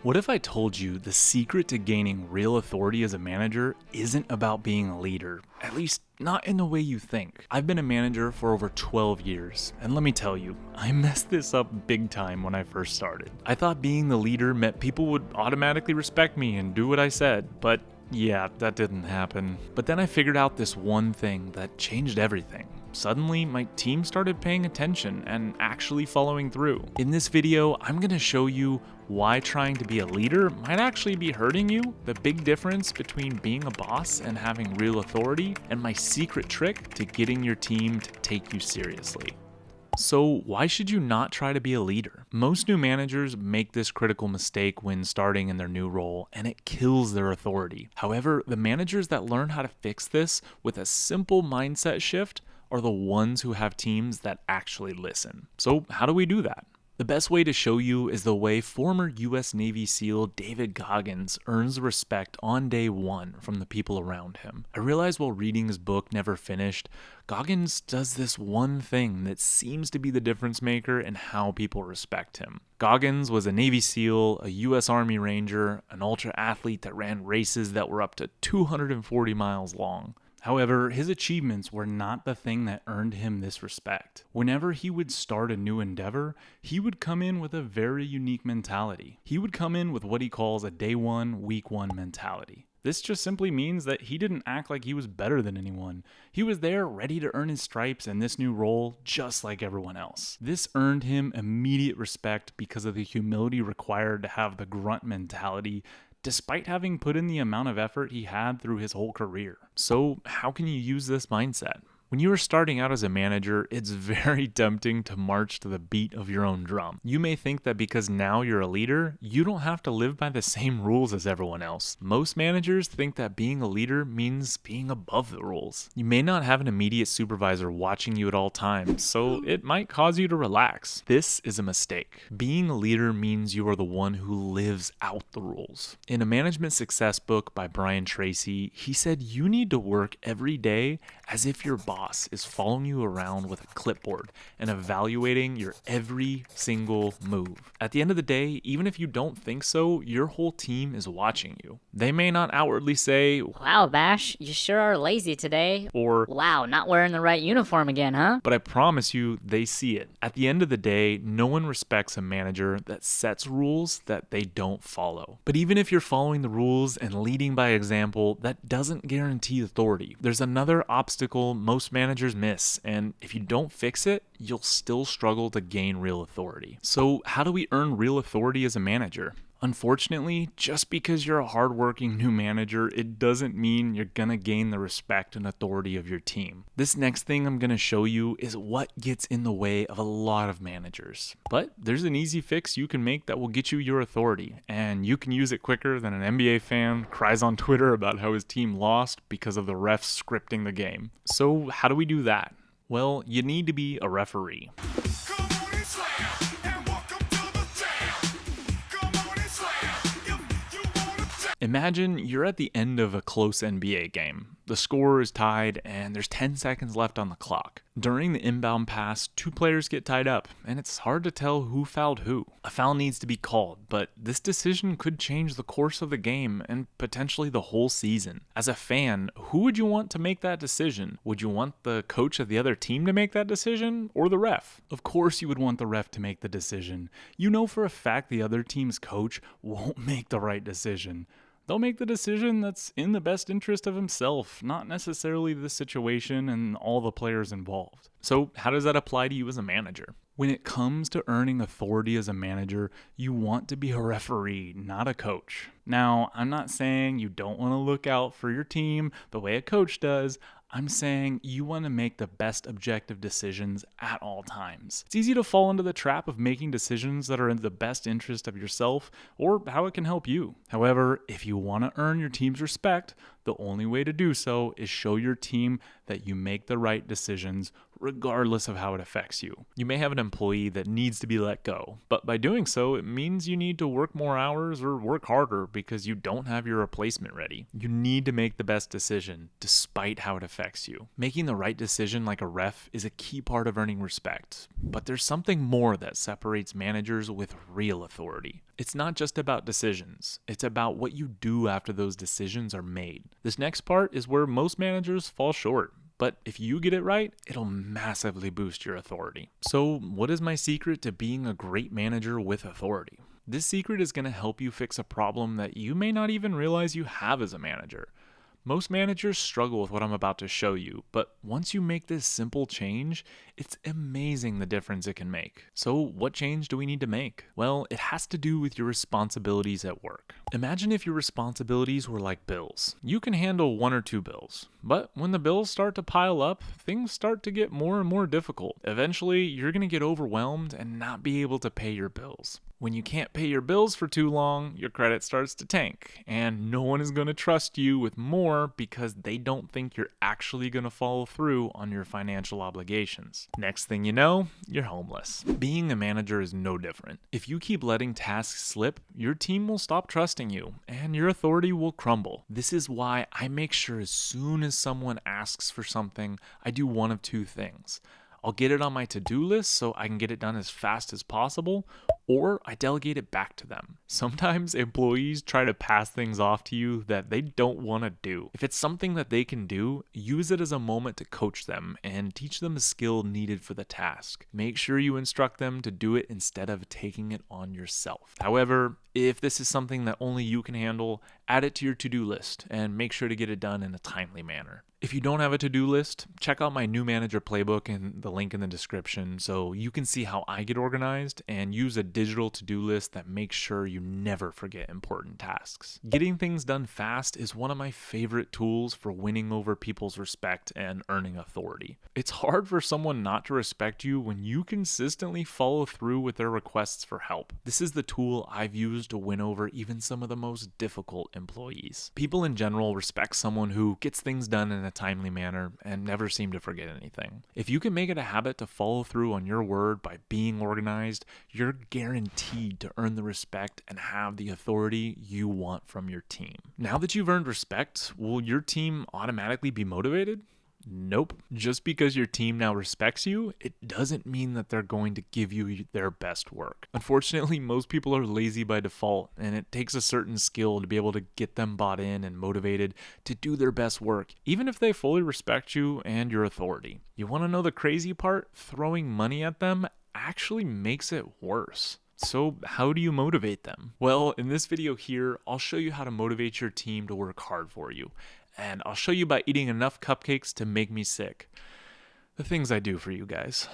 What if I told you the secret to gaining real authority as a manager isn't about being a leader? At least, not in the way you think. I've been a manager for over 12 years, and let me tell you, I messed this up big time when I first started. I thought being the leader meant people would automatically respect me and do what I said, but yeah, that didn't happen. But then I figured out this one thing that changed everything. Suddenly, my team started paying attention and actually following through. In this video, I'm going to show you why trying to be a leader might actually be hurting you, the big difference between being a boss and having real authority, and my secret trick to getting your team to take you seriously. So why should you not try to be a leader? Most new managers make this critical mistake when starting in their new role, and it kills their authority. However, the managers that learn how to fix this with a simple mindset shift are the ones who have teams that actually listen. So how do we do that? The best way to show you is the way former US Navy SEAL David Goggins earns respect on day one from the people around him. I realized while reading his book Never Finished, Goggins does this one thing that seems to be the difference maker in how people respect him. Goggins was a Navy SEAL, a US Army Ranger, an ultra athlete that ran races that were up to 240 miles long. However, his achievements were not the thing that earned him this respect. Whenever he would start a new endeavor, he would come in with a very unique mentality. He would come in with what he calls a day one, week one mentality. This just simply means that he didn't act like he was better than anyone. He was there ready to earn his stripes in this new role just like everyone else. This earned him immediate respect because of the humility required to have the grunt mentality despite having put in the amount of effort he had through his whole career. So how can you use this mindset? When you are starting out as a manager, it's very tempting to march to the beat of your own drum. You may think that because now you're a leader, you don't have to live by the same rules as everyone else. Most managers think that being a leader means being above the rules. You may not have an immediate supervisor watching you at all times, so it might cause you to relax. This is a mistake. Being a leader means you are the one who lives out the rules. In a management success book by Brian Tracy, he said you need to work every day as if your boss is following you around with a clipboard and evaluating your every single move. At the end of the day, even if you don't think so, your whole team is watching you. They may not outwardly say, "Wow, Bash, you sure are lazy today," or "Wow, not wearing the right uniform again, huh?" but I promise you, they see it. At the end of the day, no one respects a manager that sets rules that they don't follow. But even if you're following the rules and leading by example, that doesn't guarantee authority. There's another obstacle most managers miss, and if you don't fix it, you'll still struggle to gain real authority. So how do we earn real authority as a manager? Unfortunately, just because you're a hardworking new manager, it doesn't mean you're gonna gain the respect and authority of your team. This next thing I'm gonna show you is what gets in the way of a lot of managers. But there's an easy fix you can make that will get you your authority, and you can use it quicker than an NBA fan cries on Twitter about how his team lost because of the refs scripting the game. So how do we do that? Well, you need to be a referee. Imagine you're at the end of a close NBA game. The score is tied and there's 10 seconds left on the clock. During the inbound pass, two players get tied up and it's hard to tell who fouled who. A foul needs to be called, but this decision could change the course of the game and potentially the whole season. As a fan, who would you want to make that decision? Would you want the coach of the other team to make that decision or the ref? Of course you would want the ref to make the decision. You know for a fact the other team's coach won't make the right decision. They'll make the decision that's in the best interest of himself, not necessarily the situation and all the players involved. So how does that apply to you as a manager? When it comes to earning authority as a manager, you want to be a referee, not a coach. Now, I'm not saying you don't want to look out for your team the way a coach does. I'm saying you want to make the best objective decisions at all times. It's easy to fall into the trap of making decisions that are in the best interest of yourself or how it can help you. However, if you want to earn your team's respect, the only way to do so is show your team that you make the right decisions regardless of how it affects you. You may have an employee that needs to be let go, but by doing so, it means you need to work more hours or work harder because you don't have your replacement ready. You need to make the best decision despite how it affects you. Making the right decision like a ref is a key part of earning respect, but there's something more that separates managers with real authority. It's not just about decisions, it's about what you do after those decisions are made. This next part is where most managers fall short. But if you get it right, it'll massively boost your authority. So, what is my secret to being a great manager with authority? This secret is going to help you fix a problem that you may not even realize you have as a manager. Most managers struggle with what I'm about to show you, but once you make this simple change, it's amazing the difference it can make. So what change do we need to make? Well, it has to do with your responsibilities at work. Imagine if your responsibilities were like bills. You can handle 1 or 2 bills, but when the bills start to pile up, things start to get more and more difficult. Eventually, you're going to get overwhelmed and not be able to pay your bills. When you can't pay your bills for too long, your credit starts to tank, and no one is going to trust you with more because they don't think you're actually going to follow through on your financial obligations. Next thing you know, you're homeless. Being a manager is no different. If you keep letting tasks slip, your team will stop trusting you, and your authority will crumble. This is why I make sure as soon as someone asks for something, I do one of 2 things. I'll get it on my to-do list so I can get it done as fast as possible, or I delegate it back to them. Sometimes employees try to pass things off to you that they don't want to do. If it's something that they can do, use it as a moment to coach them and teach them the skill needed for the task. Make sure you instruct them to do it instead of taking it on yourself. However, if this is something that only you can handle, add it to your to-do list and make sure to get it done in a timely manner. If you don't have a to-do list, check out my new manager playbook and the link in the description so you can see how I get organized and use a digital to-do list that makes sure you never forget important tasks. Getting things done fast is one of my favorite tools for winning over people's respect and earning authority. It's hard for someone not to respect you when you consistently follow through with their requests for help. This is the tool I've used to win over even some of the most difficult employees. People in general respect someone who gets things done in a timely manner and never seem to forget anything. If you can make it a habit to follow through on your word by being organized, you're guaranteed to earn the respect and have the authority you want from your team. Now that you've earned respect, will your team automatically be motivated? Nope. Just because your team now respects you, it doesn't mean that they're going to give you their best work. Unfortunately, most people are lazy by default, and it takes a certain skill to be able to get them bought in and motivated to do their best work, even if they fully respect you and your authority. You want to know the crazy part? Throwing money at them actually makes it worse. So how do you motivate them? Well, in this video here, I'll show you how to motivate your team to work hard for you. And I'll show you by eating enough cupcakes to make me sick. The things I do for you guys.